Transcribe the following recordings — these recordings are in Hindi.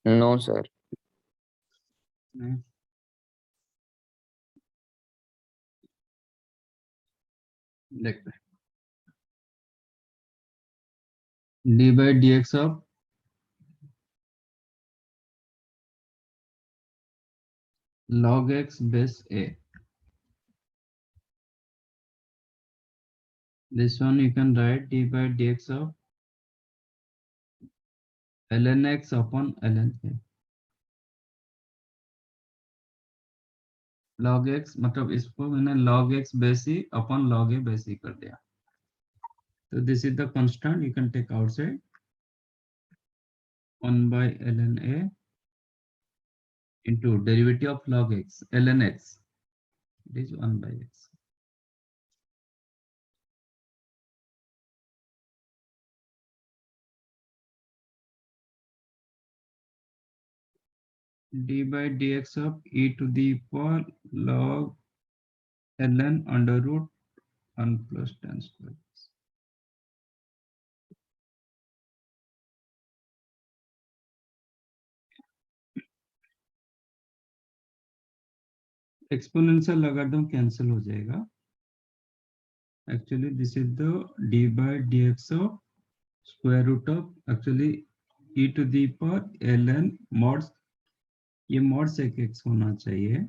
No sir. नहीं। देखते हैं, D by d x of log x base a. This one you can write d by dx of ln x upon ln a. log x मतलब इसको मैंने log x base e upon log a base e कर दिया. So this is the constant you can take outside. 1 by ln a into derivative of log x ln x. It is 1 by x. d by dx of e to the power log ln under root 1 plus 10 square. Exponential logarithm cancel हो जाएगा. Actually this is the d by dx of square root of actually e to the power ln mod, ये mod sec x होना चाहिए.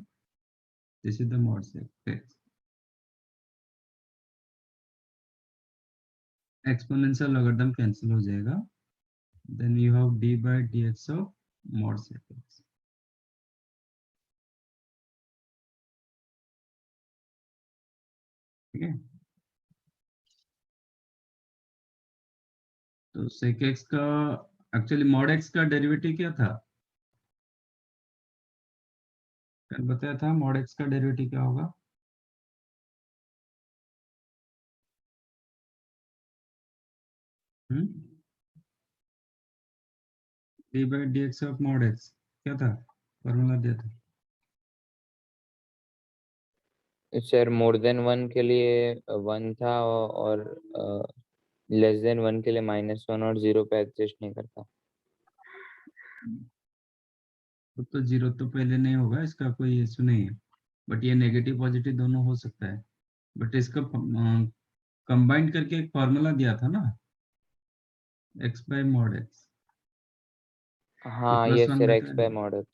This is the mod sec x. Exponential logarithm cancel हो जाएगा. Then you have d by dx of mod sec x. ठीक है. तो sec x का एक्चुअली mod x का डेरिवेटिव क्या था? कल बताया था mod x का डेरिवेटिव क्या होगा? d by dx of mod x क्या था? फॉर्मूला दिया था. सर मोर देन 1 के लिए 1 था और लेस देन 1 के लिए -1 और 0 पे एडजस्ट नहीं करता. तो 0 तो पहले नहीं होगा, इसका कोई इशू नहीं है. बट ये नेगेटिव पॉजिटिव दोनों हो सकता है. बट इसका कंबाइन करके एक फॉर्मूला दिया था ना, x बाय मॉड x. हाँ प्लस यस वन सर, रहता x है, बाय मॉड x.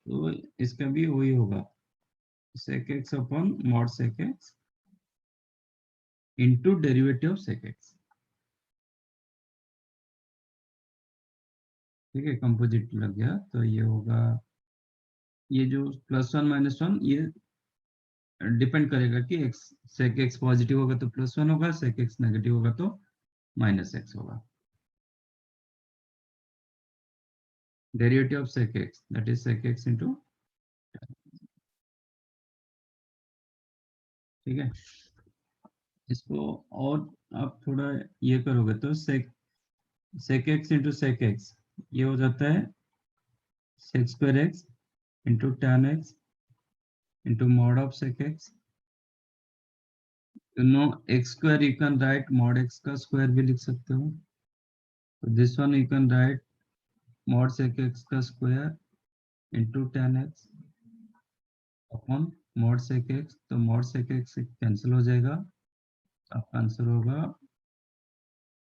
तो इसका भी वही होगा, sec x upon mod sec x into derivative of sec x. ठीक है, कंपोजिट लग गया. तो ये होगा, ये जो +1 -1 ये डिपेंड करेगा कि x sec x पॉजिटिव होगा तो +1 होगा, sec x नेगेटिव होगा तो -x होगा. Derivative of sec x that is sec x into. ठीक है. इसको और आप थोड़ा ये करोगे तो sec x into sec x ये हो जाता है sec square x into tan x into mod of sec x. No x square you can write mod x का स्क्वायर भी लिख सकते हो. तो this one you can write mod sec x का स्क्वायर into tan x upon mod sec x. तो mod sec x कैंसिल हो जाएगा. आपका आंसर होगा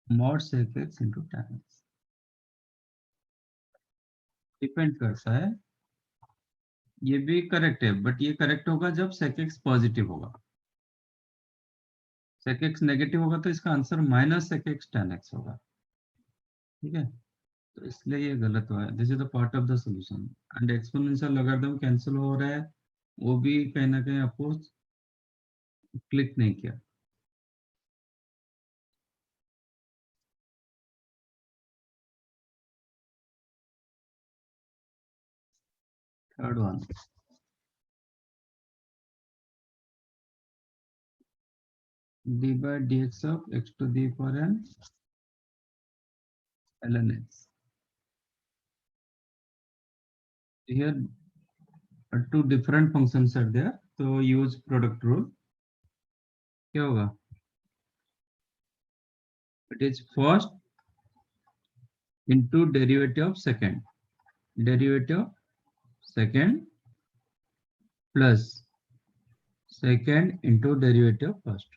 mod sec x into tan x. Depend करता है, ये भी करेक्ट है, बट ये करेक्ट होगा जब sec x पॉजिटिव होगा. sec x नेगेटिव होगा तो इसका answer -sec x tan x होगा. ठीक है, तो इसलिए ये गलत हुआ है. This is the part of the solution. And exponential logarithm cancel हो रहा है, वो भी कहीं ना कहीं आपको क्लिक नहीं किया. Third one, d by dx of x to the power n ln x. Here two different functions are there, so use product rule. क्या होगा? It is first into derivative of second. Derivative second plus second into derivative first,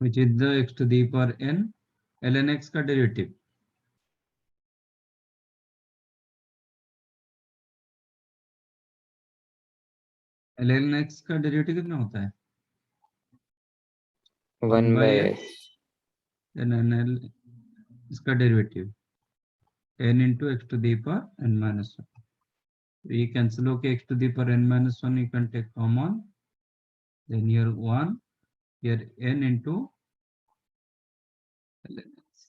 which is the x to the power n ln x का डेरिवेटिव। ln x का डेरिवेटिव कितना होता है? 1/x। ln इसका derivative n into x to the power n minus 1। ये कैंसिल होके x to the power n minus 1 you can take common, then here 1, here n into ln x,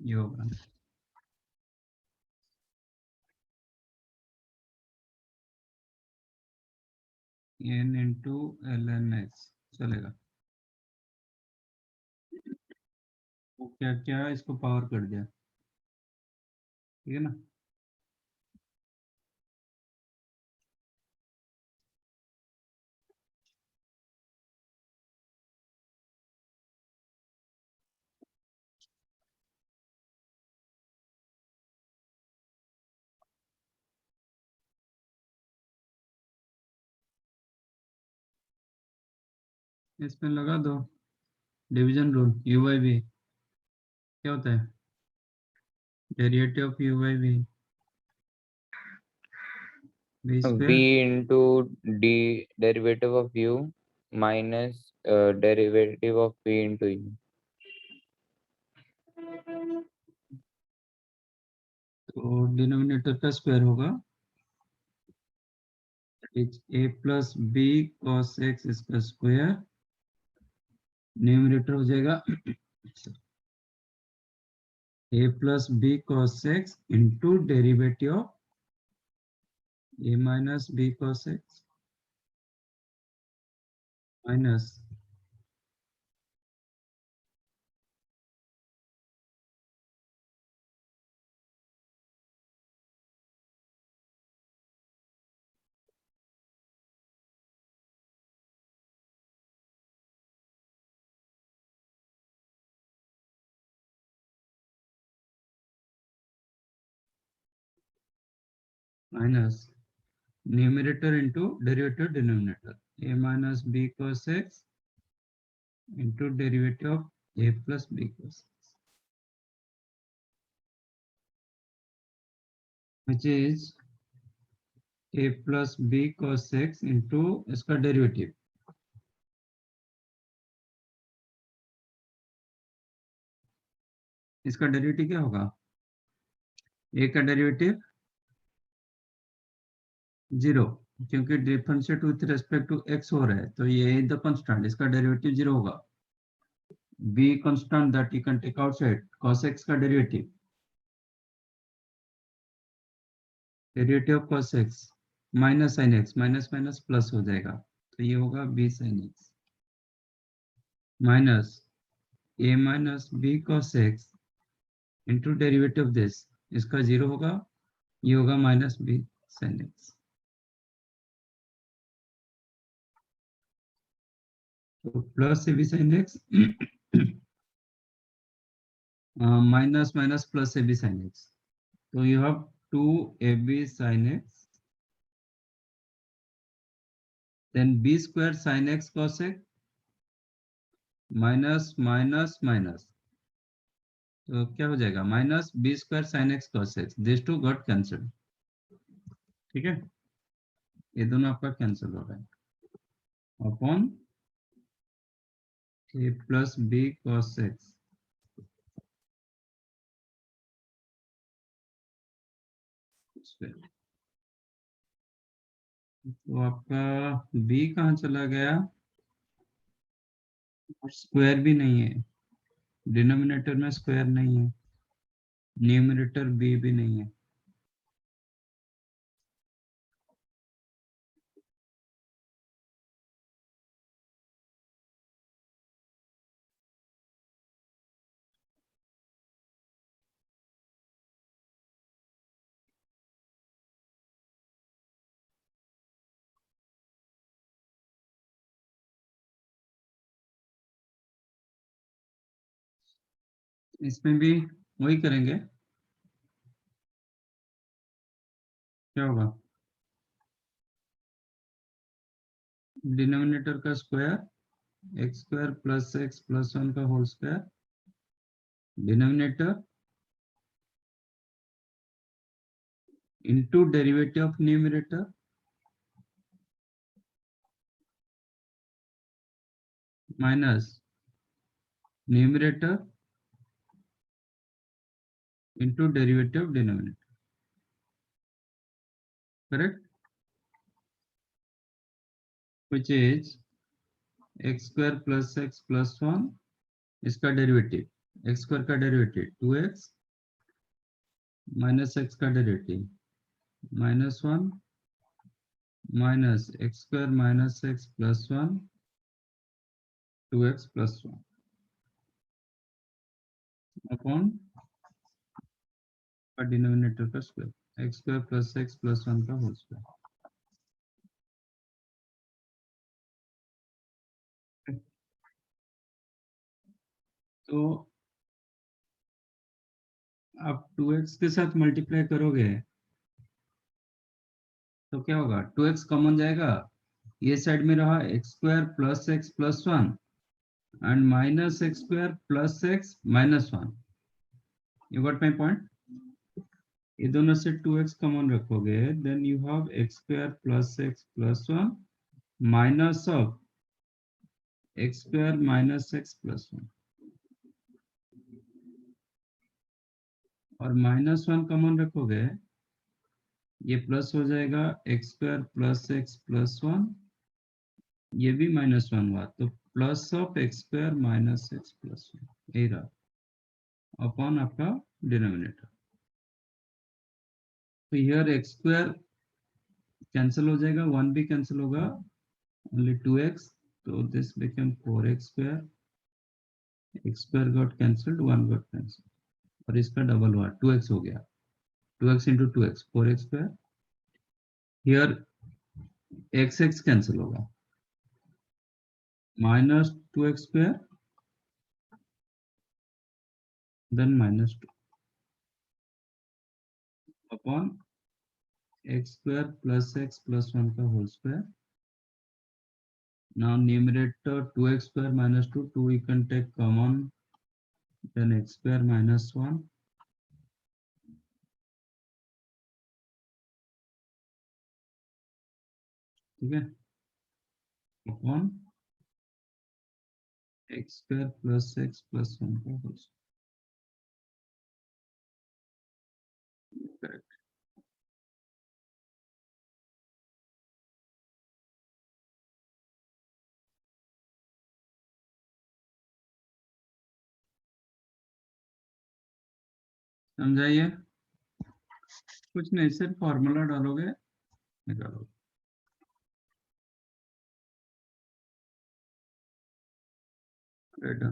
ये होगा n into ln x, चलेगा। वो क्या क्या इसको पावर कर दिया, ठीक है ना। इसमें लगा दो division rule, u by v क्या होता है? Derivative of u by v, v v square into d derivative of u minus derivative of v into u। तो डिनोमिनेटर का स्क्वायर होगा a plus b cos x इसका स्क्वायर, न्यूमरेटर हो जाएगा a plus b cos x into derivative of a minus b cos x minus minus numerator into derivative denominator, a minus b cos x into derivative of a plus b cos x, which is a plus b cos x into इसका डेरिवेटिव, इसका डेरिवेटिव क्या होगा? a का डेरिवेटिव 0, क्योंकि differentiate with respect to x हो रहा है, तो ये इज द कांस्टेंट, इसका डेरिवेटिव 0 होगा। b constant that you can take outside, cos x का derivative, derivative of cos x minus sin x, minus minus plus हो जाएगा, तो ये होगा b sin x minus a minus b cos x into derivative this, इसका 0 होगा, ये होगा माइनस b sin x। तो plus a b sine x minus minus plus a b sine x, तो you have 2ab sin x, then b square sin x cos x minus minus minus, तो क्या हो जाएगा? Minus b square sin x cos x, this two got cancel, ठीक है, ये दोनों आपका कैंसिल हो रहा है upon a plus b cos x, तो आपका b कहाँ चला गया? स्क्वायर भी नहीं है, डिनोमिनेटर में स्क्वायर नहीं है, न्यूमरेटर b भी नहीं है, इसमें भी वही करेंगे, क्या होगा? डिनोमिनेटर का square x square plus x plus 1 का whole square, denominator into derivative of numerator minus numerator into derivative of denominator. Correct? which is x square plus x plus 1, इसका डेरिवेटिव एक्स स्क्वायर का डेरिवेटिव 2x माइनस एक्स का derivative minus 1 minus x square minus x plus 1 2x plus 1 upon का डिनोमिनेटर का square x square plus x plus 1 का होल स्क्वायर। तो आप 2x के साथ मल्टीप्लाई करोगे तो क्या होगा? 2x कॉमन जाएगा, ये साइड में रहा x square plus x plus 1 and minus x square plus x minus 1। You got my point? ये दोनों से 2x कॉमन रखोगे, then you have x square plus x plus 1 minus of x square minus x plus 1, और माइनस 1 कॉमन रखोगे, ये प्लस हो जाएगा x square plus x plus 1, ये भी माइनस 1 हुआ, तो plus of x square minus x plus 1 ये रहा अपॉन आपका डिनोमिनेटर। तो हियर एक्स स्क्वायर कैंसिल हो जाएगा, 1 भी कैंसिल होगा, only 2x, so this became 4x square, x square got cancelled, 1 got cancelled, और इसका डबल हुआ 2x हो गया, 2x into 2x 4x square, here x x cancel होगा, minus 2x square then minus 2 upon x square plus x plus 1 का whole square. Now numerator 2x square minus 2, 2 we can take common, then x square minus 1, ठीक है, upon x square plus x plus 1 का होल स्क्वायर। समझाइए? कुछ नहीं, सिर्फ फॉर्मूला डालोगे, निकालोगे। राइट।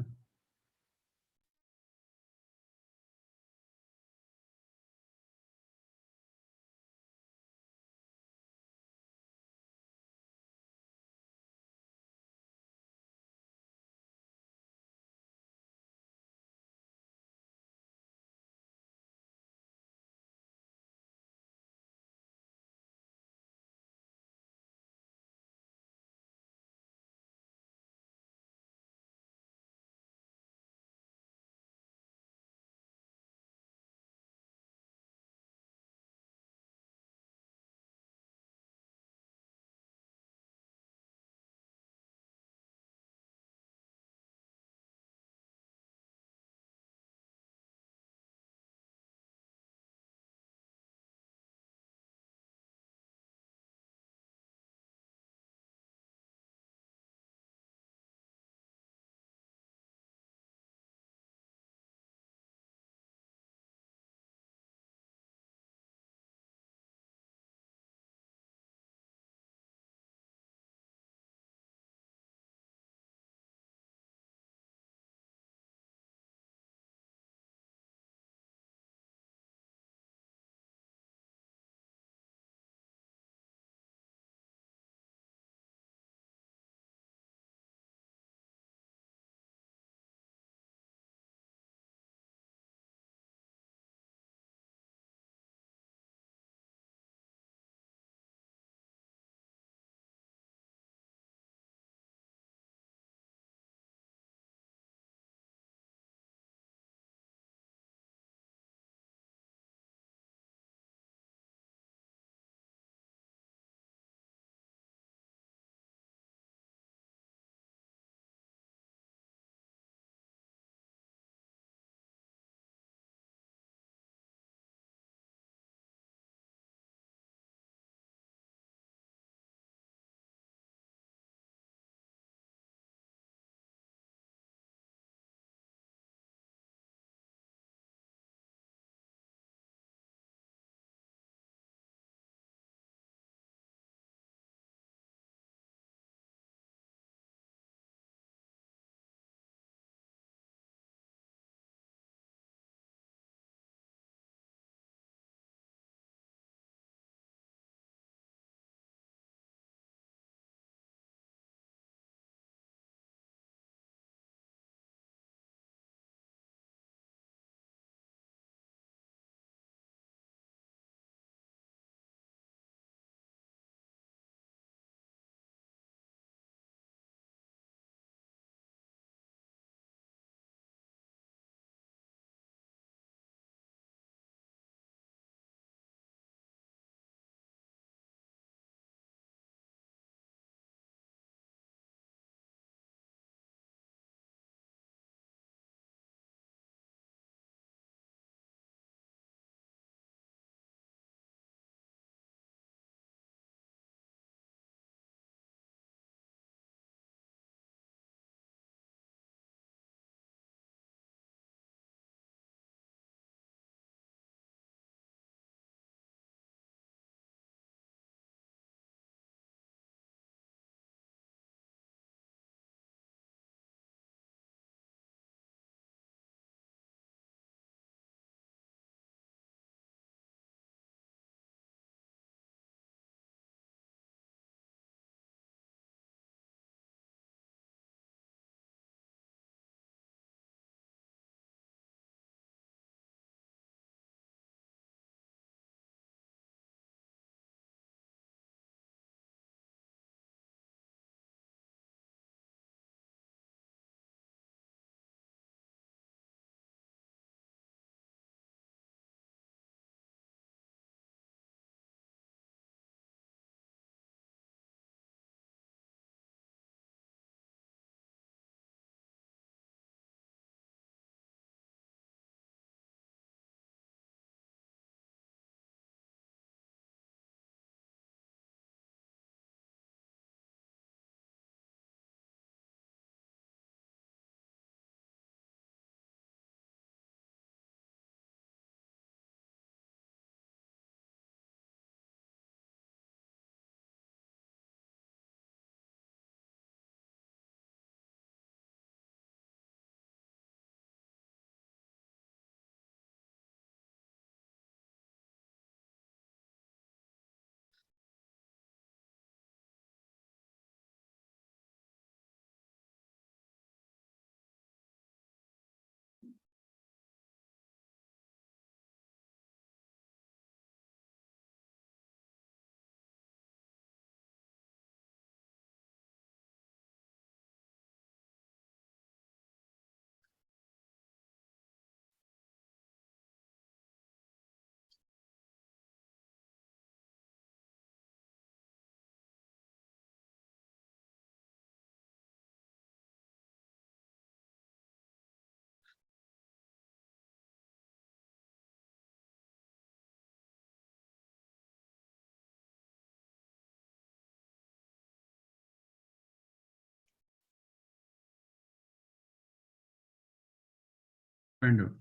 Find out.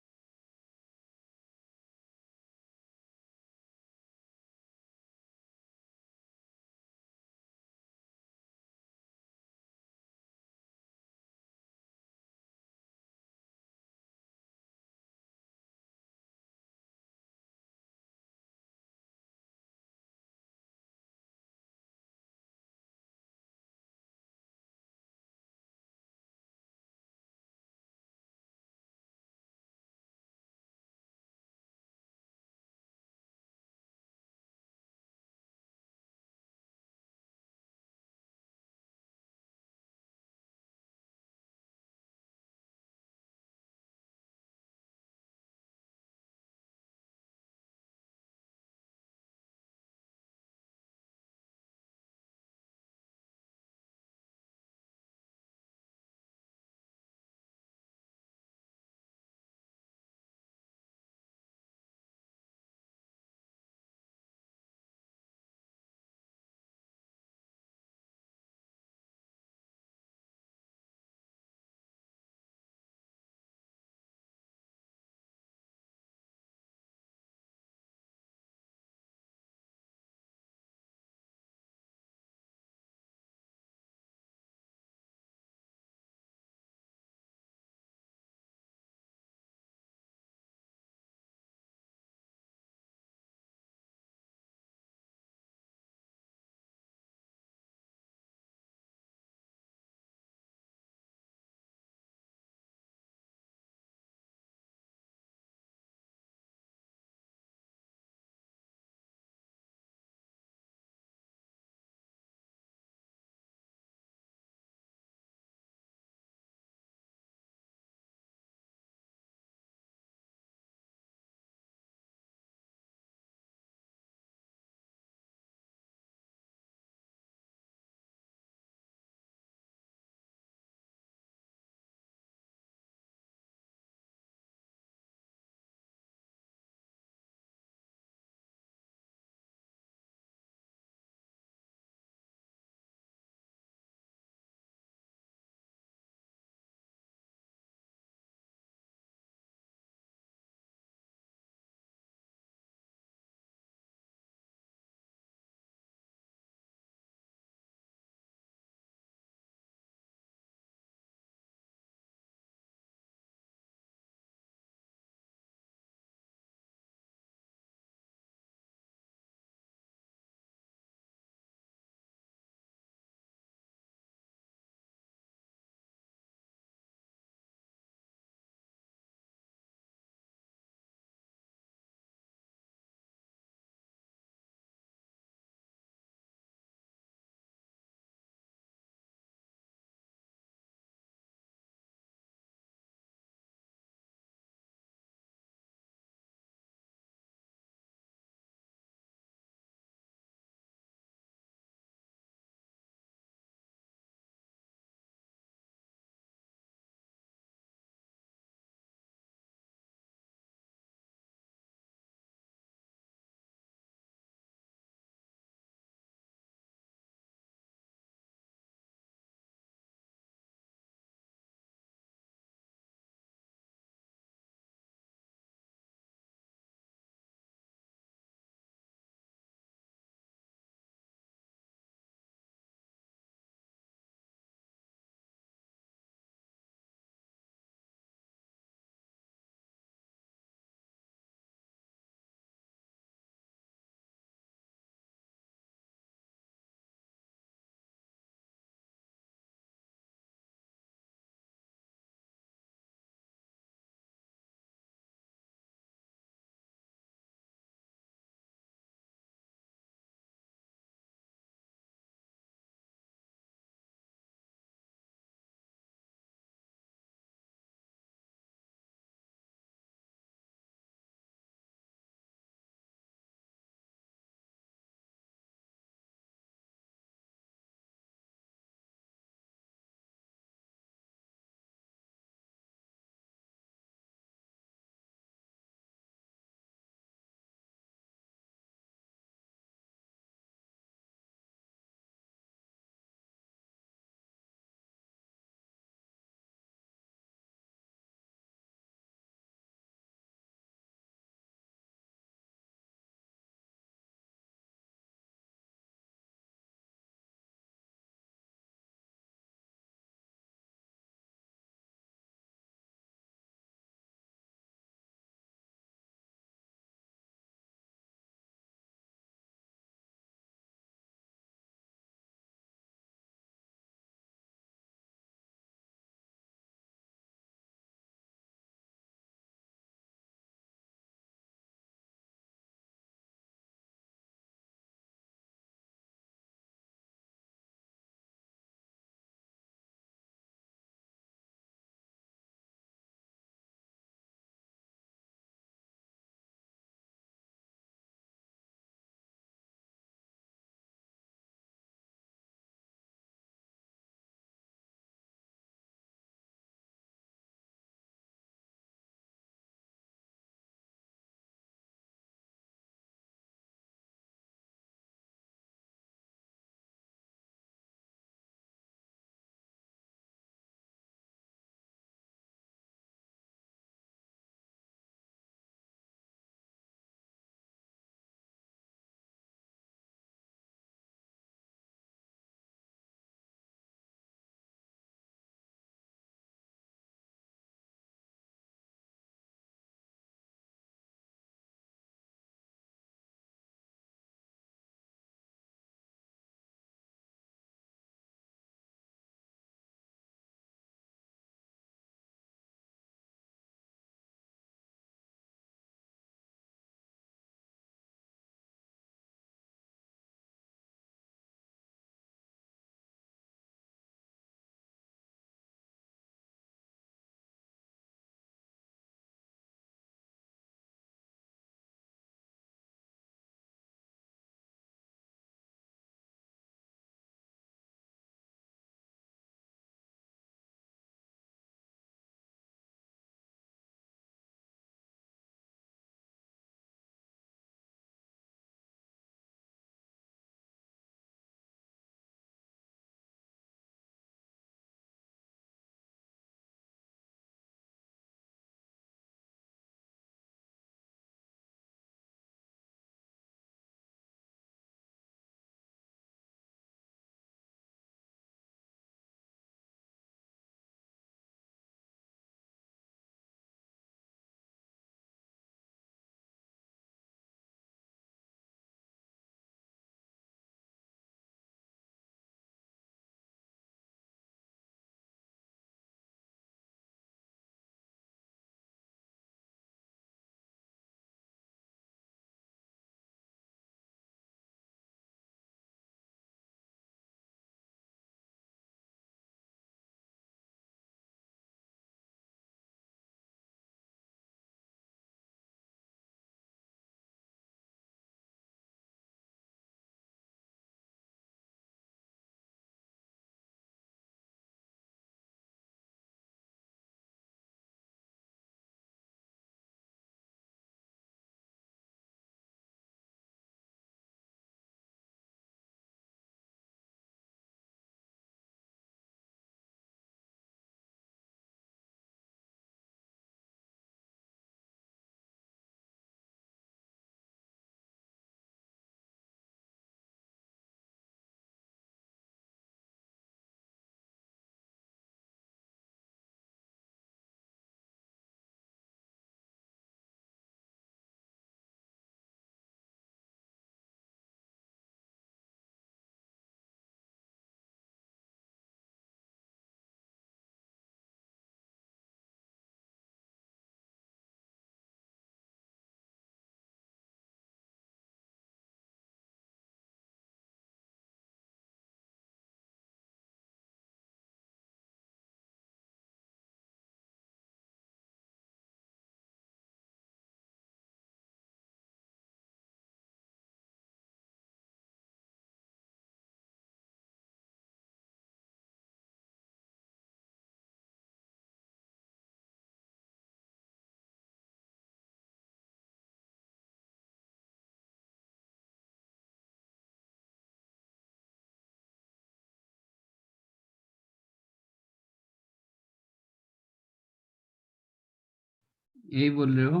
यही बोल रहे हो?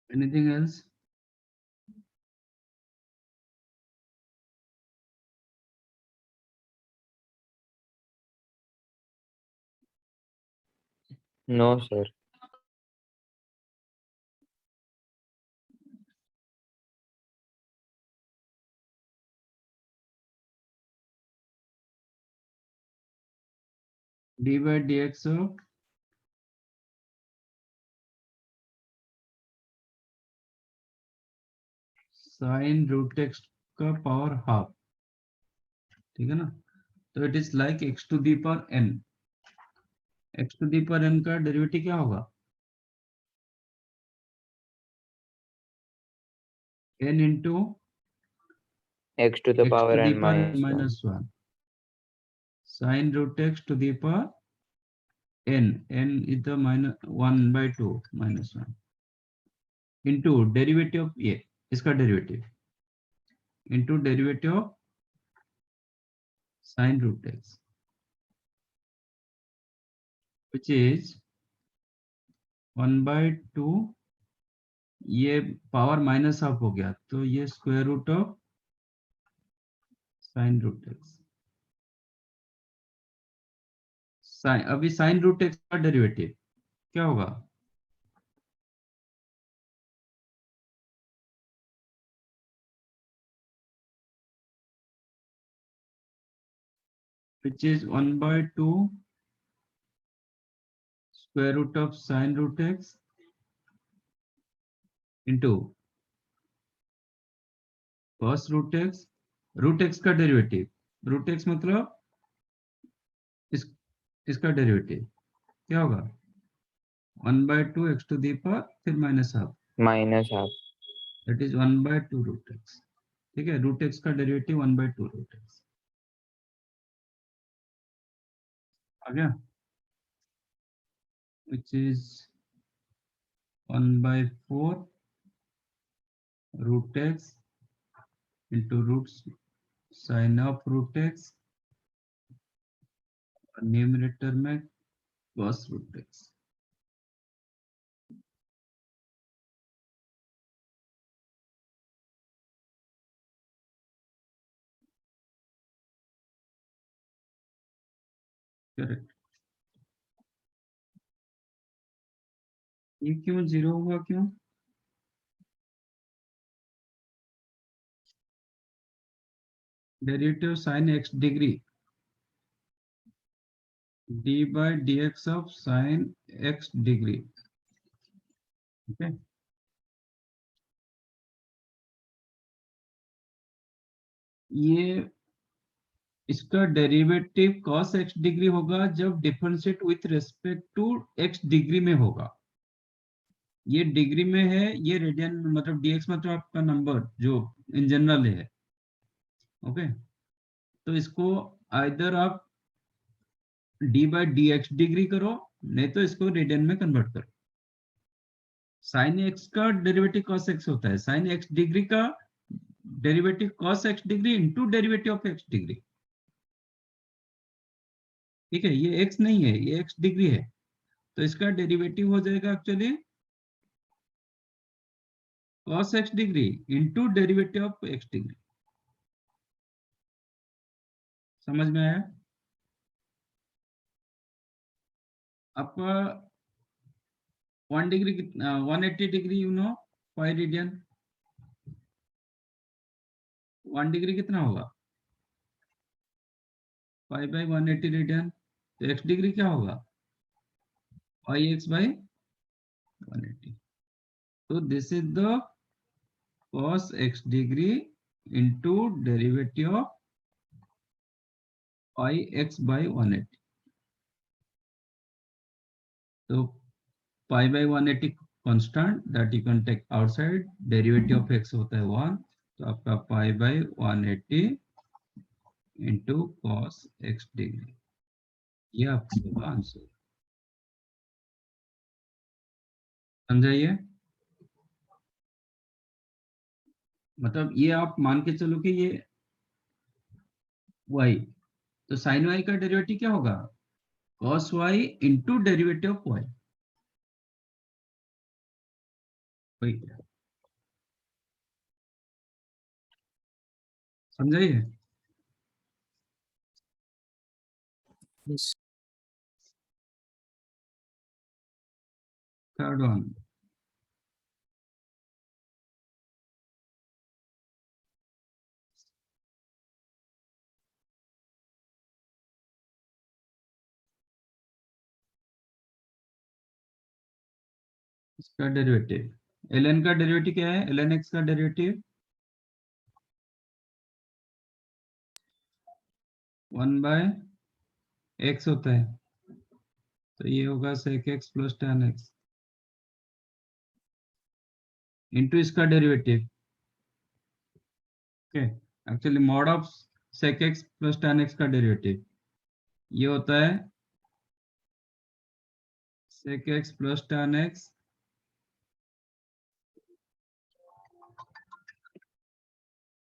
Anything else? No sir. D by d x of sine root x का पावर हाफ, ठीक है ना? तो it is like x to the power n. X to the power n का डेरिवेटिव क्या होगा? N into x to the x to power the n power minus one. Minus one sine root x to the power n, N is the minus 1/2 minus one into derivative of ये, इसका derivative into derivative of sine root x which is 1/2, ये पावर माइनस हाफ हो गया तो ये square root of sine root x. अभी साइन रूट एक्स का डेरिवेटिव क्या होगा? which is 1/2 square root of sin root x into cos root x, root x का डेरिवेटिव, रूट एक्स मतलब इस इसका डेरिवेटिव क्या होगा? 1/2 एक्स टू दी पावर फिर minus half, minus half. That is 1/2 root x. ठीक है, रूट एक्स का डेरिवेटिव 1/2 रूट एक्स आ गया, which is 1/4 root x into root sin of root x, numerator में cos रूट एक्स। करेक्ट। ये क्यों जीरो हुआ, क्यों? Derivative sine x degree d by dx of sin x degree. Okay, ये इसका डेरिवेटिव cos x डिग्री होगा जब differentiate with respect to x degree में होगा। ये डिग्री में है, ये रेडियन मतलब dx मतलब आपका नंबर जो इन जनरल है। ओके, तो इसको आइदर आप d by dx डिग्री करो, नहीं तो इसको रेडियन में कन्वर्ट करो। साइन एक्स का डेरिवेटिव cos x होता है, साइन x डिग्री का derivative cos x degree into derivative of x degree. ठीक है, ये x नहीं है, ये x डिग्री है, तो इसका डेरिवेटिव हो जाएगा actually cos x degree into derivative of x degree. समझ में आया? आपका 1 degree 180 degree, you know, pi radian 1 degree कितना होगा? Pi by 180 radian. तो x डिग्री क्या होगा? पाई x बाई 180। तो this is the cos x degree into derivative of pi x by 180। तो pi by 180 constant that you can take outside, derivative of x होता है 1, तो आपका pi by 180 into cos x degree, ये आपका आंसर। समझाइए। मतलब ये आप मान के चलो कि ये y, तो साइन y का डेरिवेटिव क्या होगा? cos y into derivative of y। वही समझाइए। Yes. थर्ड वन, इसका डेरिवेटिव ln का डेरिवेटिव क्या है? ln x का डेरिवेटिव 1/x होता है, तो ये होगा sec x plus tan x into इसका derivative. Okay, actually mod of sec x plus tan x का डेरिवेटिव ये होता है sec x plus tan x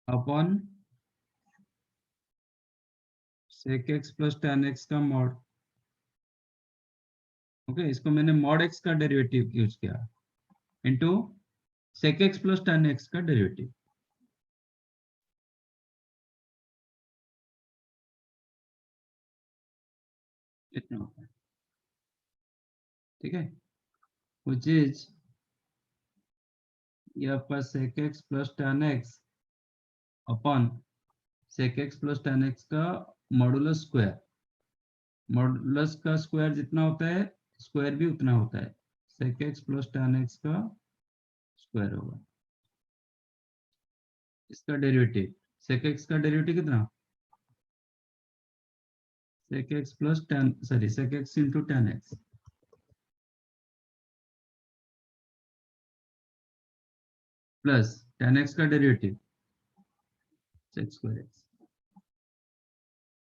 upon sec x plus tan x का मॉड। ओके, इसको मैंने मॉड x का डेरिवेटिव यूज किया into sec x plus tan x का डेरिवेटिव। इतना होता है, ठीक है। विच इज ये आपका sec x plus tan x upon sec x plus tan x का मॉडुलस स्क्वायर। मॉडुलस का स्क्वायर जितना होता है स्क्वायर भी उतना होता है, sec x plus tan x का स्क्वायर होगा। इसका डेरिवेटिव sec x का डेरिवेटिव कितना? sec x plus tan, sorry sec x into tan x plus tan x का डेरिवेटिव sec स्क्वायर x।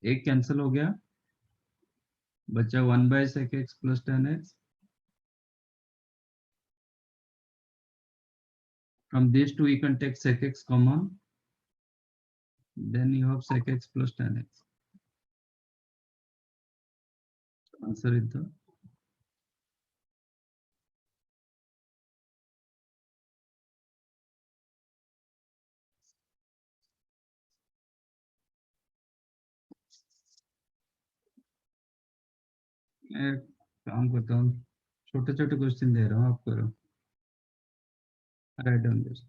एक कैंसिल हो गया, बचा 1/sec x plus tan x। From these two you can take sec x common, then you have sec x plus tan x. Answer is the मैं काम करता हूँ, छोटे छोटे क्वेश्चन दे रहा हूँ, आप करो, राइट डाउन दिस।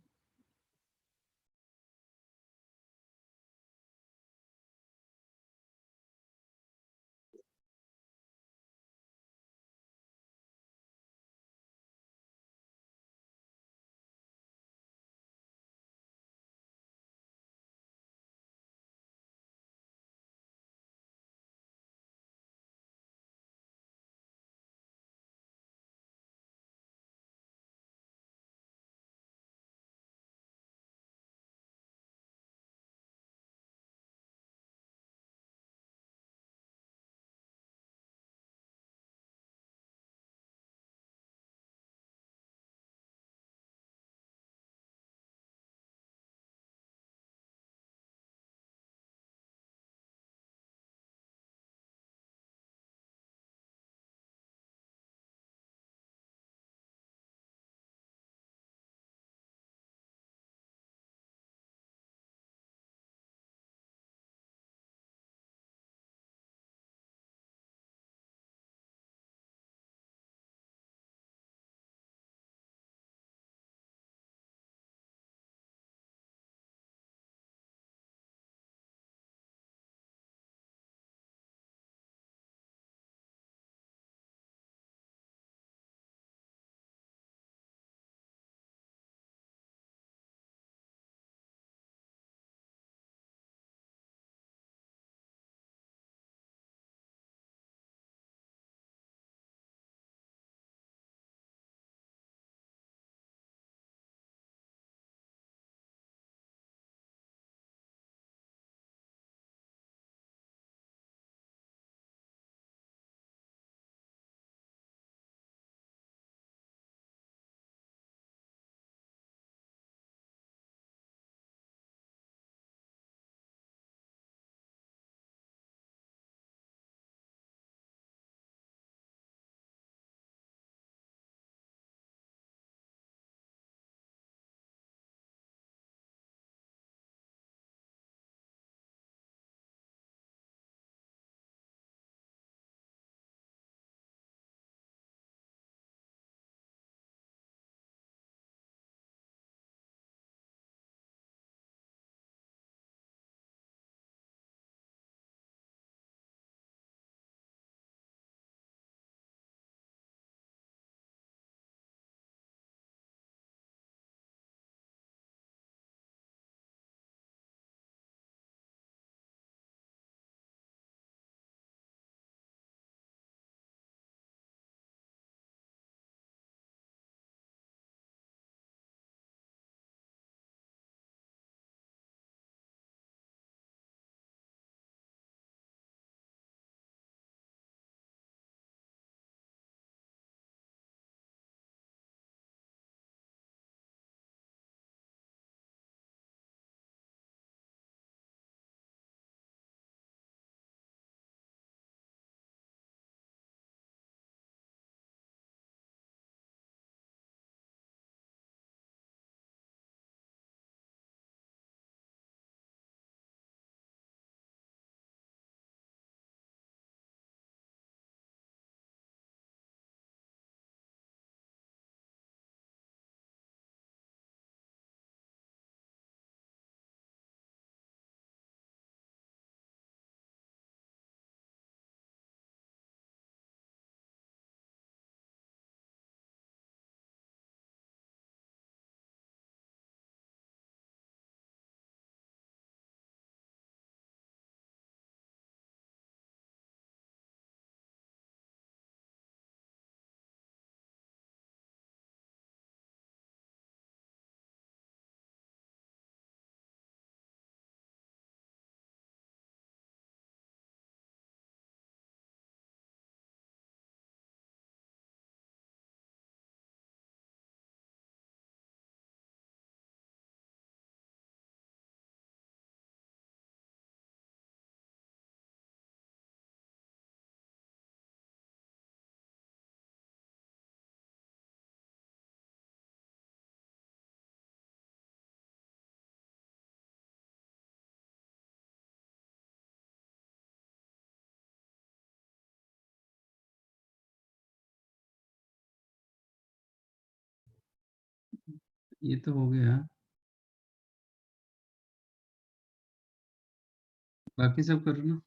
ये तो हो गया, बाकी सब करो ना।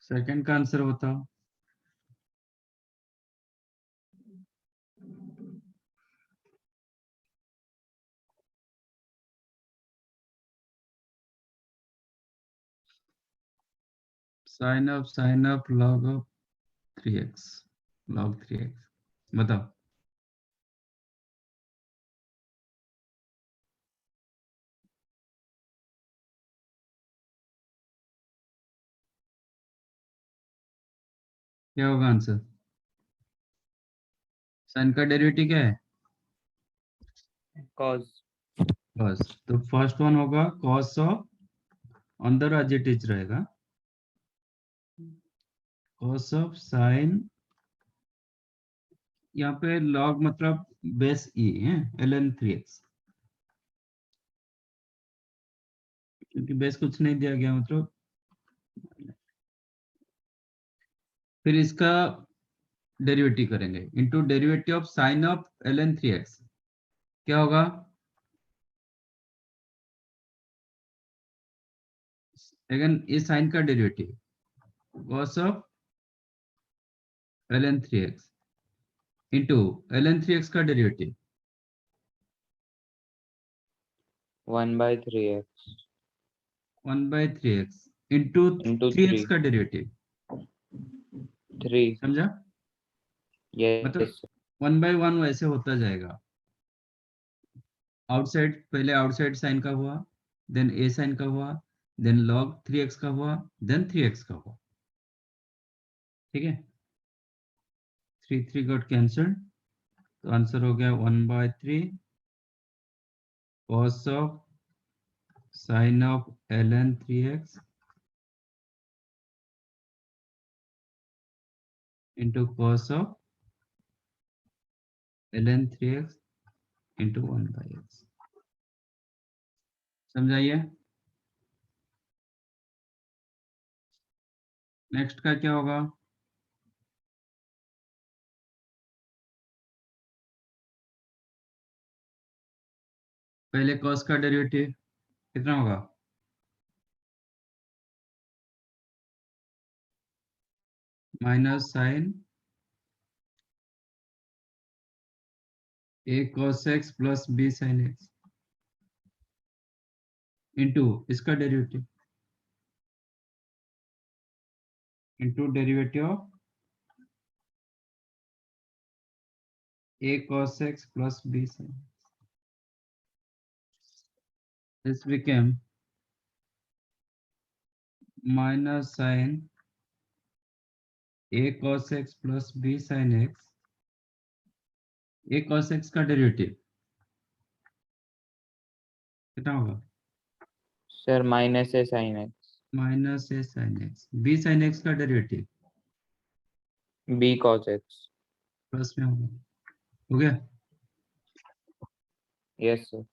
सेकंड का आंसर बताओ। Sine of log of 3x, log 3x, बताओ। क्या होगा आंसर? साइन का डेरिवेटिव क्या है? cos बस, तो फर्स्ट वन होगा कॉस ऑफ, अंदर एज इट इज रहेगा, कॉस ऑफ साइन, यहाँ पे लॉग मतलब बेस ई है, ln 3x, क्योंकि बेस कुछ नहीं दिया गया मतलब। फिर इसका डेरिवेटिव करेंगे, into derivative of sign of ln 3x, क्या होगा? अगेन ये साइन का derivative, cos of ln 3x into ln 3x का derivative 1/3x 1/3x into into 3x 3 का डेरिवेटिव। 3 समझा? मतलब yes 1/1 वैसे होता जाएगा। आउटसाइड, पहले आउटसाइड साइन का हुआ, देन ए साइन का हुआ, देन log 3x का हुआ, देन 3x का हुआ। ठीक है, 3 गॉट कैंसल्ड, तो आंसर हो गया 1/3 cos of sine of ln 3x into cos of ln 3x into 1/x। समझाइए, नेक्स्ट का क्या होगा? पहले cos का डेरिवेटिव कितना होगा? Minus sine a cos x plus b sin x into इसका derivative, into derivative of a cos x plus b sin x. This became minus sin a cos x plus b sin x. a cos x का डेरिवेटिव कितना होगा? sir minus a sin x minus a sin x, b sin x का derivative b cos x plus में होगा। हो गया? yes sir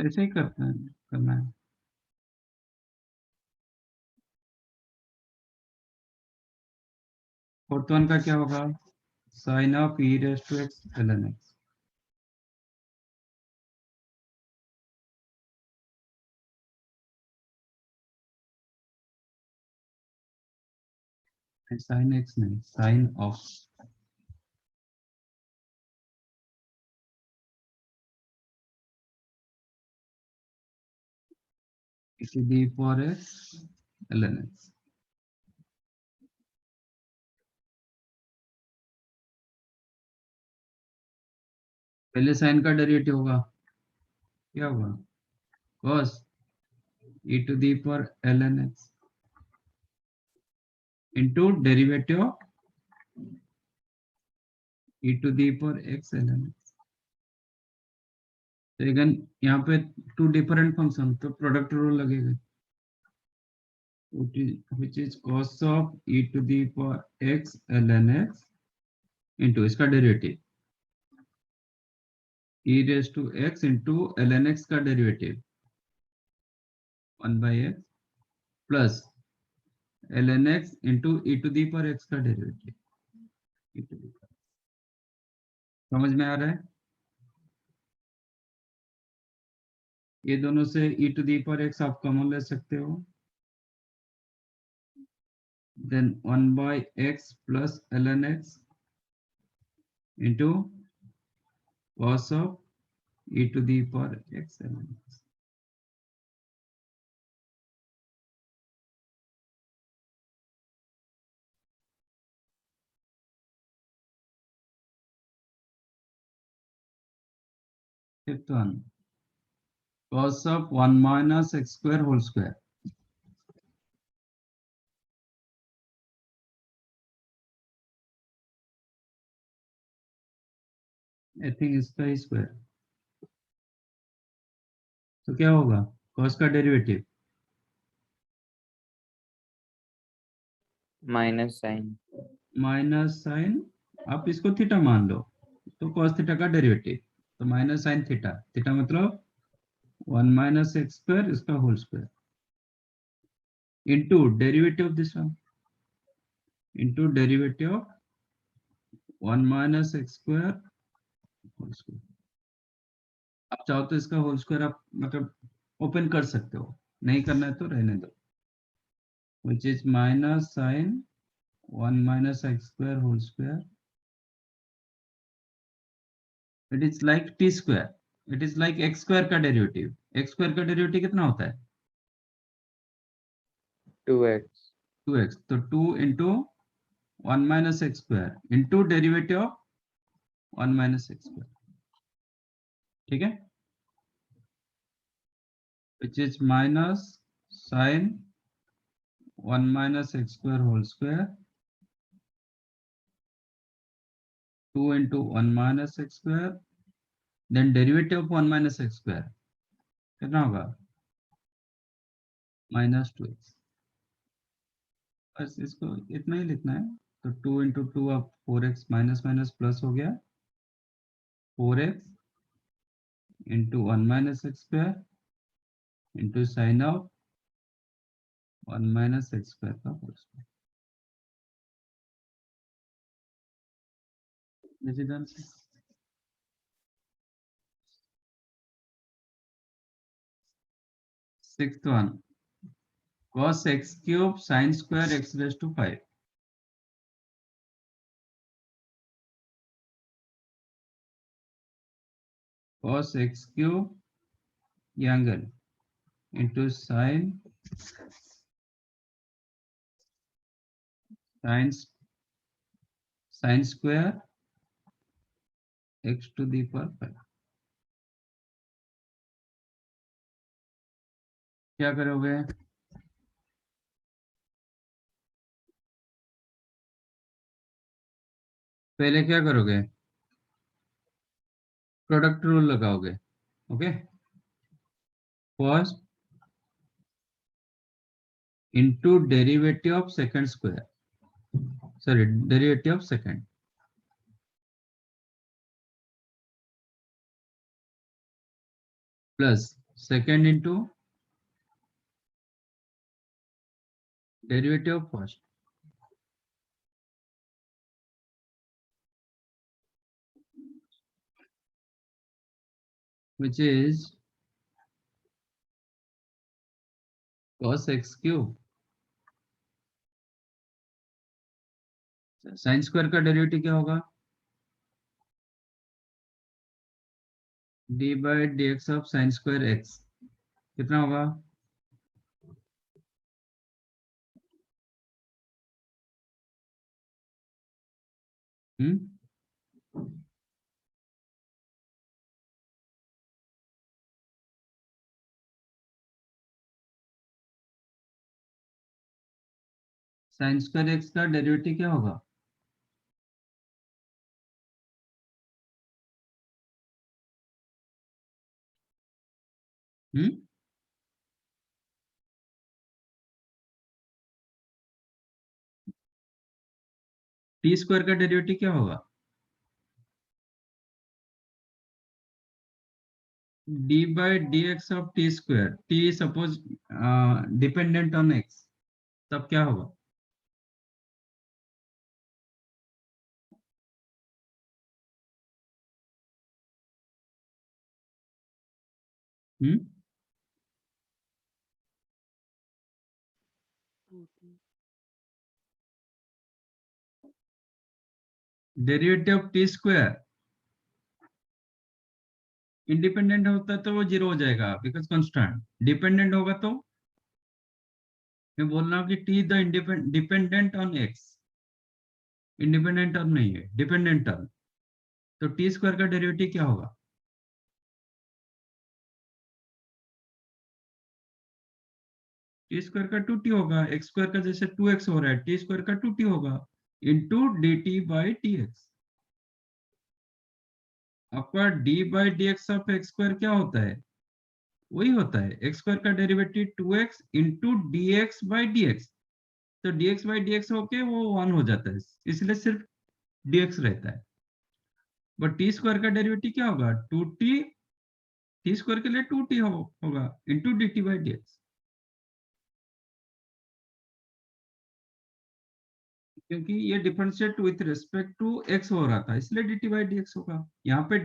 ऐसे ही करना है। फोर्थ वन का क्या होगा? Sine of e raise to x ln x, sine x नहीं, sine of e to the power x ln x। पहले साइन का डेरिवेटिव होगा, क्या होगा? cos e to the power ln x into derivative of e to the power x ln x। तो अगेन यहाँ पे टू डिफरेंट फंक्शन, तो प्रोडक्ट रूल लगेगा, which is cos of e to the power x ln x into इसका derivative e raised to x into ln x का derivative 1/x plus ln x into e to the power x का डेरिवेटिव। समझ में आ रहा है? ये दोनों से e to the power x आप कॉमन ले सकते हो, then 1 by x plus ln x into cos of e to the power x ln x. Fifth one, cos of 1 minus x square whole square. I think इसका ही स्क्वायर. तो क्या होगा? cos का derivative minus sine. Minus sine, आप इसको थीटा मान लो, तो cos थीटा का डेरिवेटिव, तो माइनस साइन थीटा, थीटा मतलब 1 minus x square इसका whole square into derivative of this one into derivative of 1 minus x square whole square. आप चाहो तो इसका होल स्क्वायर आप मतलब ओपन कर सकते हो, नहीं करना है तो रहने दो. which is minus sin 1 minus x square whole square. It is like t square. It is like x square का डेरिवेटिव. x square का डेरिवेटिव कितना होता है? 2x. 2x. तो 2 into 1 minus x square into derivative of 1 minus x square. ठीक है? which is minus sin 1 minus x square whole square 2 into 1 minus x square, then derivative of 1 minus x square कितना होगा? minus 2x. बस इसको इतना ही लिखना है. तो 2 into 2 अब 4x माइनस माइनस प्लस हो गया 4x into 1 minus x square into sin of 1 minus x square का whole square. This is done. Sixth one, cos x cube sin square x raised to 5. cos x cube ये angle into sin square x to the power 5. क्या करोगे? पहले क्या करोगे? प्रोडक्ट रूल लगाओगे. Okay, first into derivative of second square, sorry, derivative of second plus second into derivative of first. Which is cos x cube sin square का डेरिवेटिव क्या होगा? d by dx of sin square x कितना होगा? sin square x का डेरिवेटिव क्या होगा? टी स्क्वायर का डेरिवेटिव क्या होगा? d by dx of t square. t suppose dependent on x, तब क्या होगा? Derivative of T square independent होता तो वो 0 हो जाएगा बिकॉज कांस्टेंट। डिपेंडेंट होगा तो मैं बोल रहा हूँ कि T the dependent on x, independent term नहीं है, डिपेंडेंट टर्म। तो टी स्क्वायर का डेरिवेटिव क्या होगा? टी स्क्वायर का 2t होगा। एक्स स्क्वायर का जैसे 2x हो रहा है, टी स्क्वायर का 2t होगा into d t by t x. आपका d by d x of x square क्या होता है? वही होता है एक्स स्क्वायर का derivative 2x into d x by d x. तो d x by d x होके वो 1 हो जाता है, इसलिए सिर्फ dx रहता है। बट टी स्क्वायर का डेरिवेटिव क्या होगा? 2t, टी स्क्वायर के लिए 2t होगा into d t by d x. क्योंकि ये differentiate with respect to x हो रहा था, इसलिए d t by d x होगा। यहाँ पे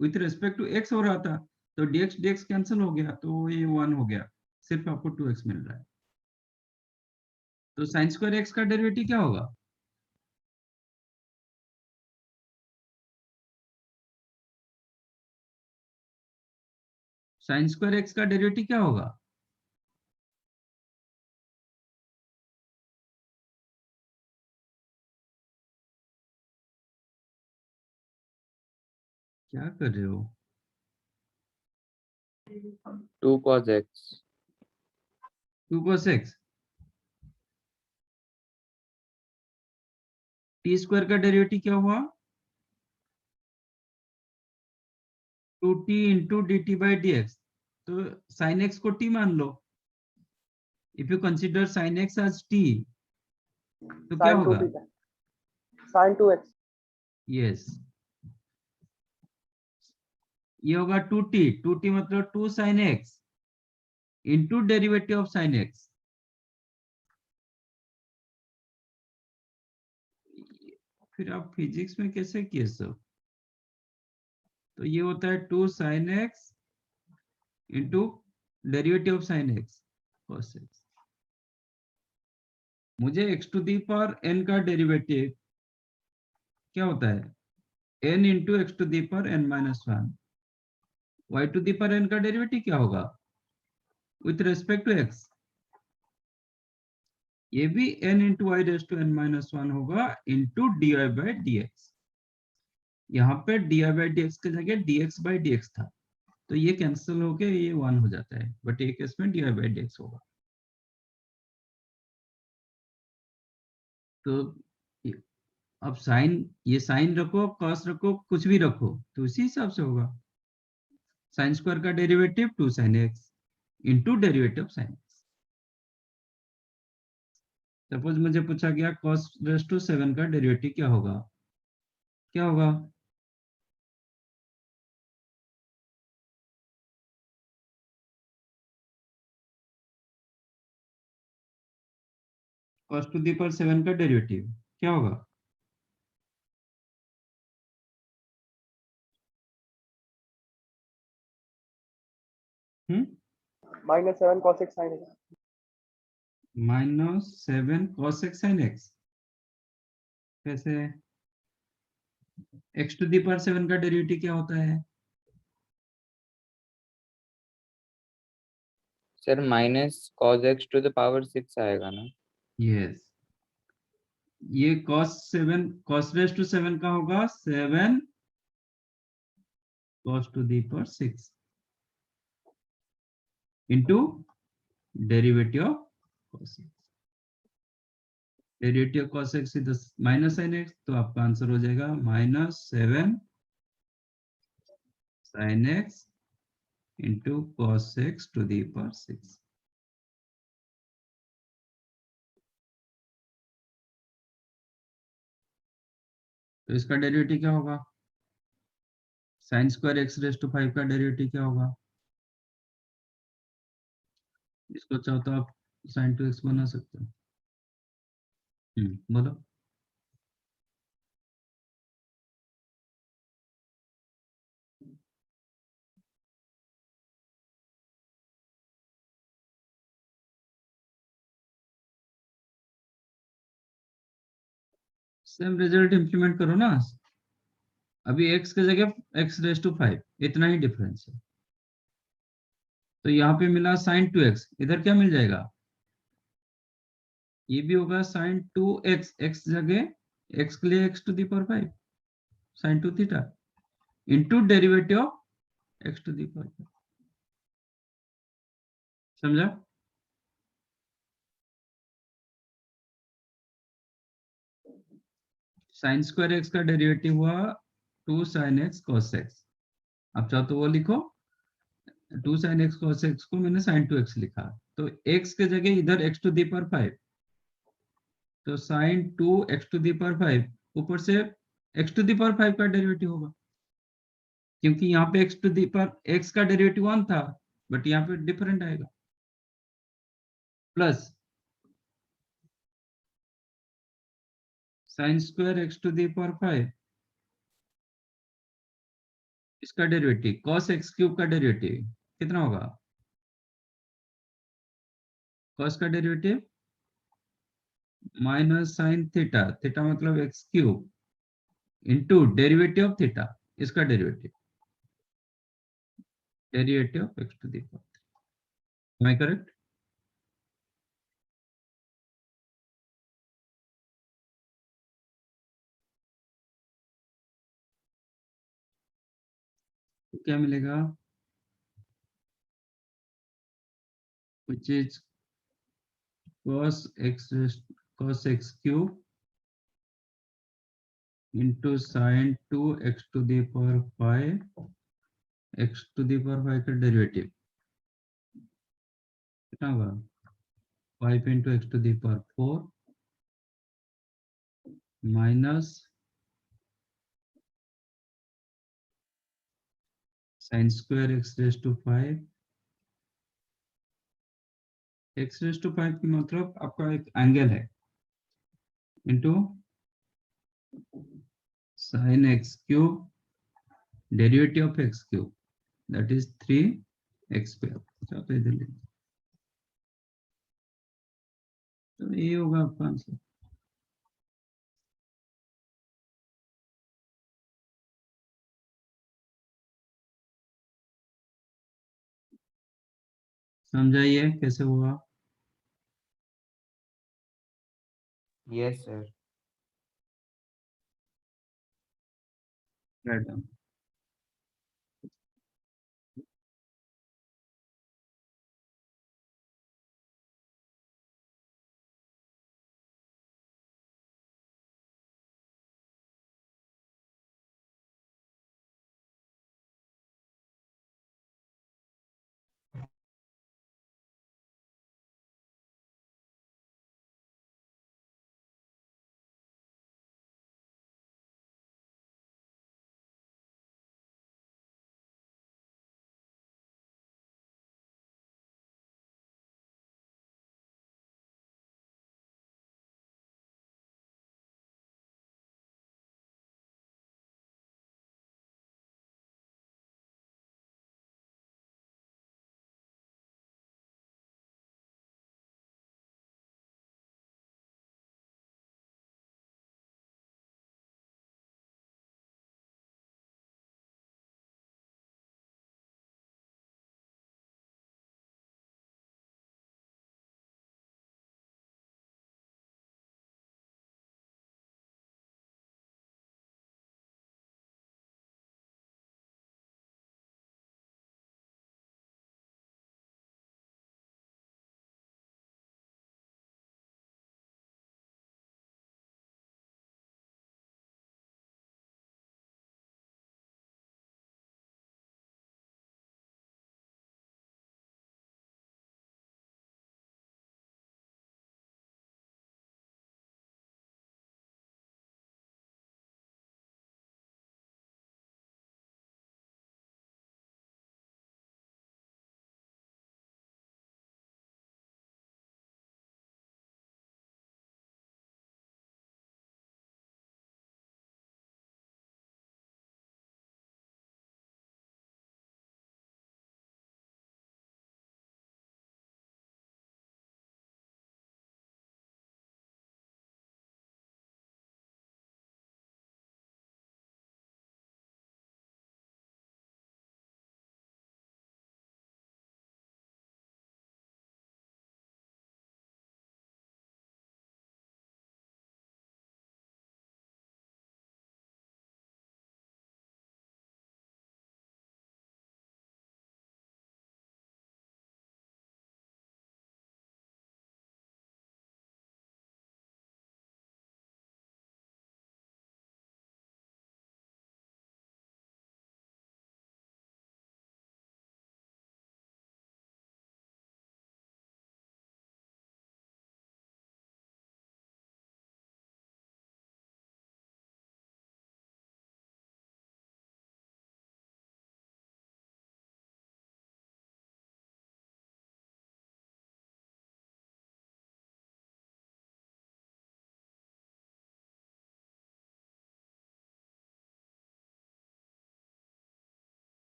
विथ रिस्पेक्ट टू एक्स हो रहा था, तो dx dx कैंसिल हो गया, तो ये 1 हो गया, सिर्फ आपको 2x मिल रहा है। तो साइन स्क्वायर एक्स का डेरिवेटिव क्या होगा? साइन स्क्वायर एक्स का डेरिवेटिव क्या होगा? क्या कर रहे हो? 2 cos x। 2 cos x। T square का डेरिवेटिव क्या हुआ? 2t into d t by d x. तो साइन एक्स को t मान लो। If you consider sine x as t, तो क्या sin होगा? 2t sin 2x। यस, ये होगा 2t। 2t मतलब 2 sine x into derivative of sine x. फिर आप फिजिक्स में कैसे किए सब? तो ये होता है 2 sine x into derivative of sine x cos x। मुझे x to the power n का डेरिवेटिव क्या होता है? n into x to the power n minus 1। y to the power n का डेरिवेटिव क्या होगा विथ रेस्पेक्ट टू x? ये भी n into y raise to n minus 1 होगा into d y by d x. यहाँ पे d y by d x की जगह dx बाई डी एक्स था, तो ये कैंसिल होके ये 1 हो जाता है, बट एक केस में d y by d x होगा। तो अब साइन, ये साइन रखो, कॉस रखो, कुछ भी रखो, तो इसी हिसाब से होगा। साइन स्क्वायर का derivative 2 sine x into derivative sine x. Suppose मुझे पूछा गया cos रेस टू 7 का डेरिवेटिव क्या होगा? क्या होगा? cos टू दी पावर 7 का डेरिवेटिव क्या होगा? -7 cos x sin x। -7 cos x sin x। कैसे? x टू दी पावर 7 का डेरिवेटिव क्या होता है? Sir minus cos x to the power 6 आएगा ना? यस, ये cos रेस टू 7 का होगा 7 cos to the power 6 into derivative of cos x। Derivative cos x is minus sin x, तो आपका आंसर हो जाएगा -7 sin x into cos x to the power 6। तो इसका डेरिवेटिव क्या होगा? Sine square x raise to 5 का डेरिवेटिव क्या होगा? इसको चाहो तो आप sin 2x बना सकते हो। बोलो। सेम रिजल्ट इंप्लीमेंट करो ना। अभी x की जगह x⁵5, इतना ही डिफरेंस है। तो यहाँ पे मिला sin 2x, इधर क्या मिल जाएगा, ये भी होगा sin 2x, x जगह x के लिए x⁵ sin2 theta into derivative of x⁵। समझा? sin² x का डेरिवेटिव हुआ 2 sin x cos x। आप चाहो तो वो लिखो, 2 sin x cos x को मैंने sin 2x लिखा, तो x के जगह इधर x⁵, तो sin 2 x⁵, ऊपर से x⁵ का डेरिवेटिव होगा, क्योंकि यहाँ पे x का डेरिवेटिव 1 था, बट यहाँ पे डिफरेंट आएगा, प्लस sin² x⁵, इसका डेरिवेटिव cos x³ का डेरिवेटिव कितना होगा, cos का derivative minus sin theta, theta मतलब x³ into derivative of theta, इसका derivative of x⁵। Am I correct? तो क्या मिलेगा, which is cos x³ into sin 2 x⁵ का डेरिवेटिव कितना होगा, 5 into x⁴ minus sin² x⁵ की मतलब आपका एक एंगल है, into sin x³ derivative of x³ that is 3x²। तो इधर ले, तो ये होगा आपका आंसर। समझाइए कैसे हुआ। Yes sir. Right down.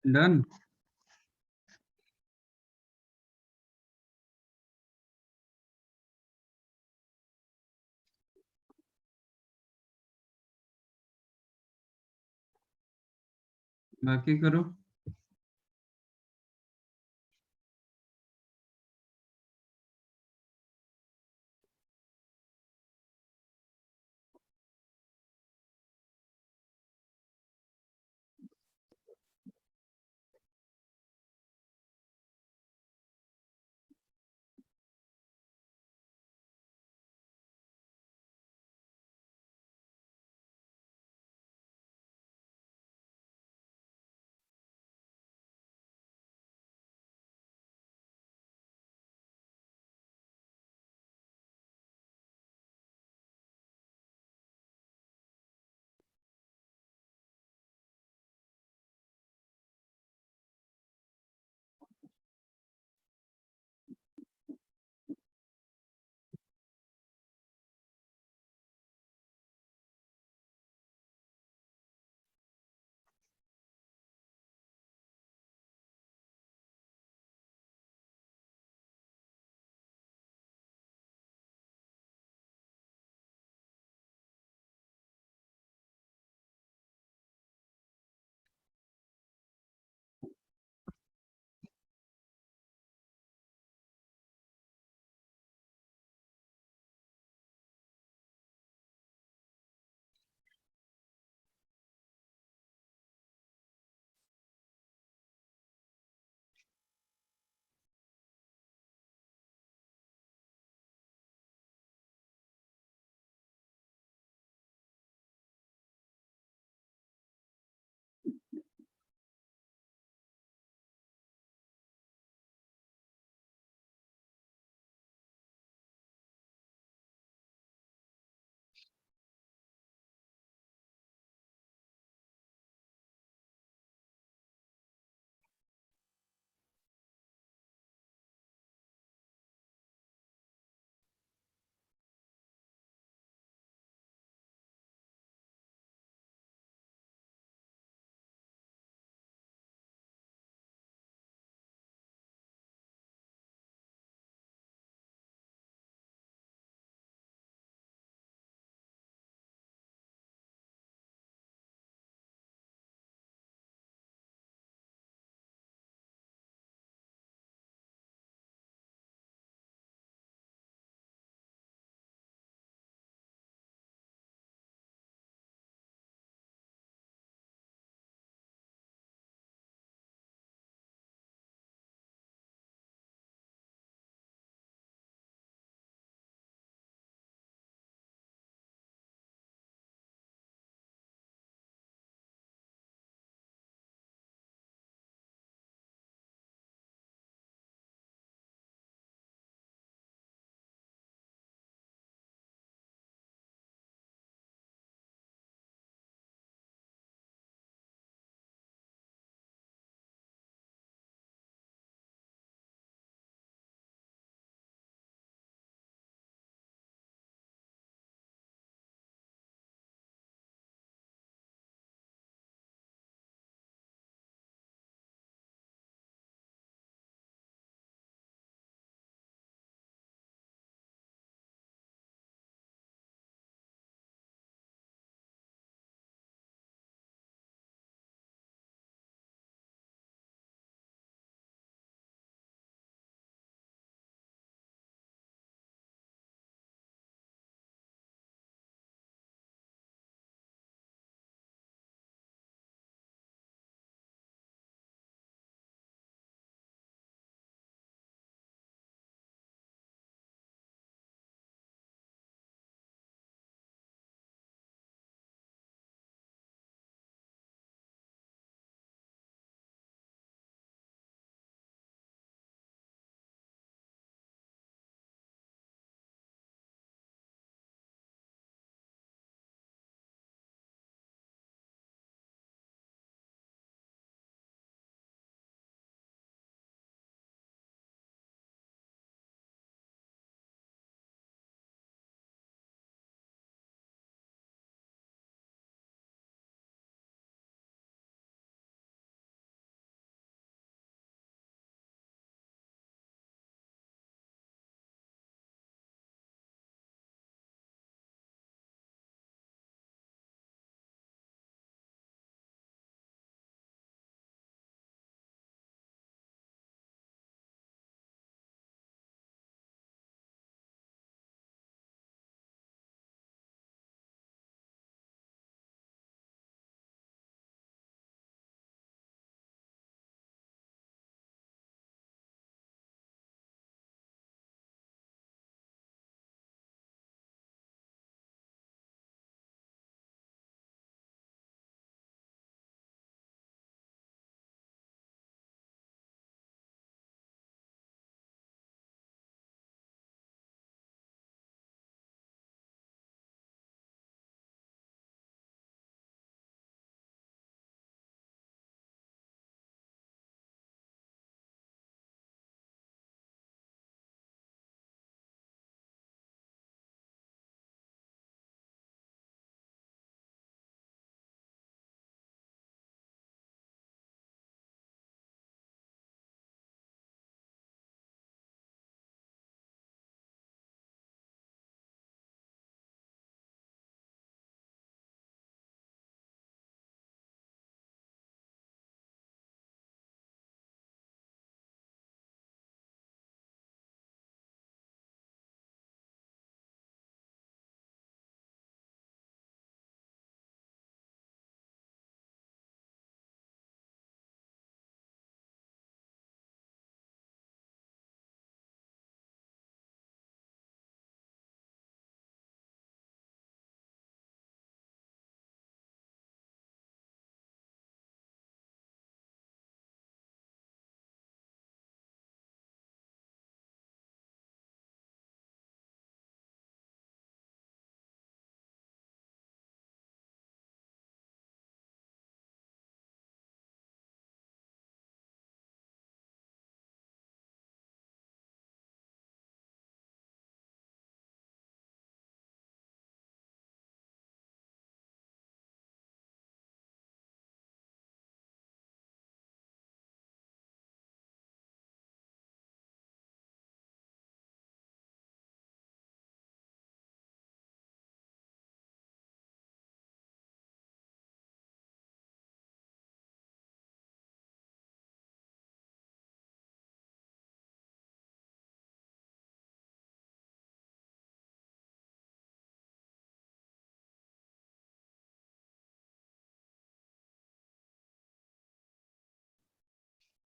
Done. बाकी करो।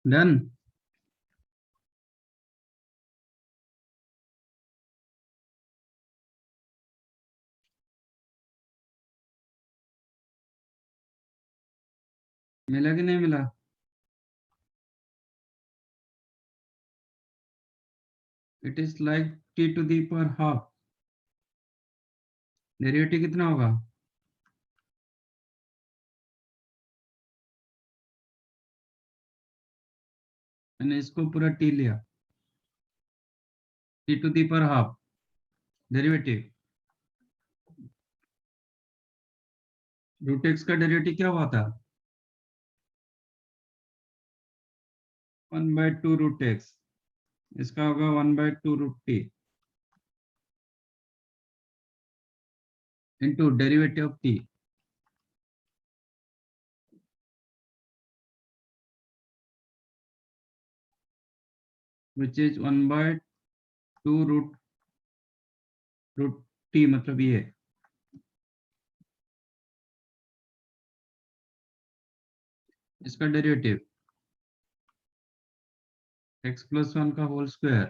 डन। मिला कि नहीं मिला? It is like t to the power half. Derivative कितना होगा? मैंने इसको पूरा t लिया, t to the power half derivative. Root x का डेरिवेटिव क्या हुआ था? 1/2 रूट एक्स। इसका होगा 1/2 root t into derivative of t, which is 1/2 root t, मतलब ये इसका डेरिवेटिव x प्लस 1 का whole square,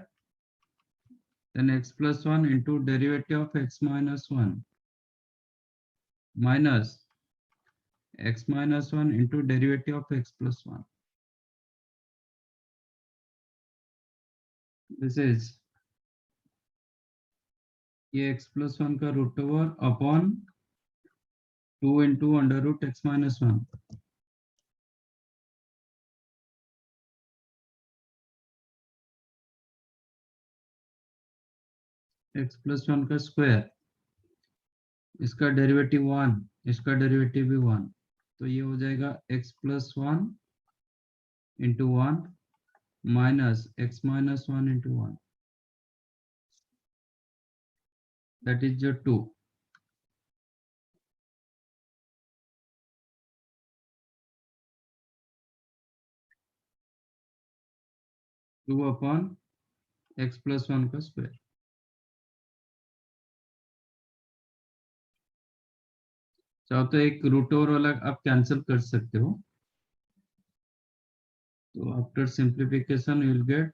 then x plus 1 into derivative of x minus 1 minus x minus 1 into derivative of x plus 1। This is ये x प्लस 1 का root over upon 2 into under root x minus 1। x plus 1 का स्क्वायर, इसका डेरिवेटिव 1, इसका डेरिवेटिव भी 1, तो ये हो जाएगा x plus 1 into 1 minus x minus 1 into 1, that is your 2। Two upon x plus 1 का स्क्वायर। चाहो तो एक रूट ओवर वाला आप कैंसिल कर सकते हो, तो after simplification you will get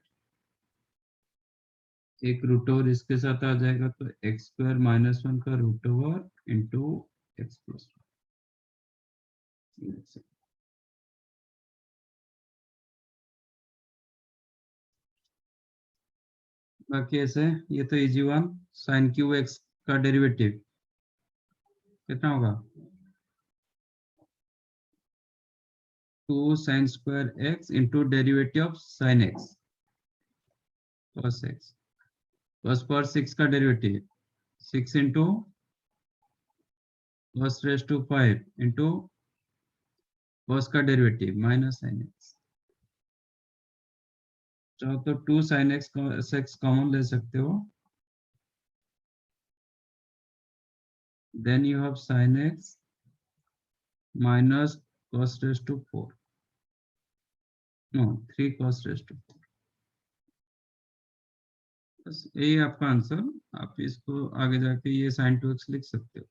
एक रूट ओवर इसके साथ आ जाएगा, तो एक्स स्क्वायर माइनस 1 का root over into x plus 1। बाकी ऐसे ये तो easy one. Sine cube x का डेरिवेटिव कितना होगा? 2 sine square x into derivative of sine x cos x, cos power 6 का derivative 6 into cos raise to 5 into cos का डेरिवेटिव माइनस साइन एक्स। चाहो तो 2 साइन एक्स कॉमन ले सकते हो, then you have sin x minus cos raised to 4, no 3 cos raised to 4। बस यही आपका आंसर। आप इसको आगे जाके ये sin 2x लिख सकते हो,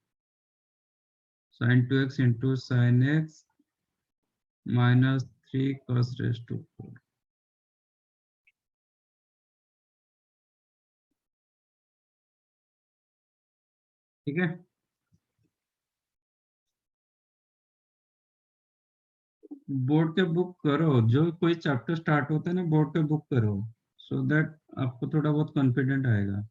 sin 2x into sine x minus 3 cos raised to 4। ठीक है, बोर्ड के बुक करो, जो कोई चैप्टर स्टार्ट होता है ना बोर्ड के बुक करो, सो दैट आपको थोड़ा बहुत कॉन्फिडेंट आएगा।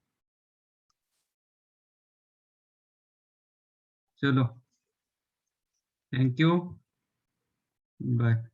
चलो, थैंक यू, बाय।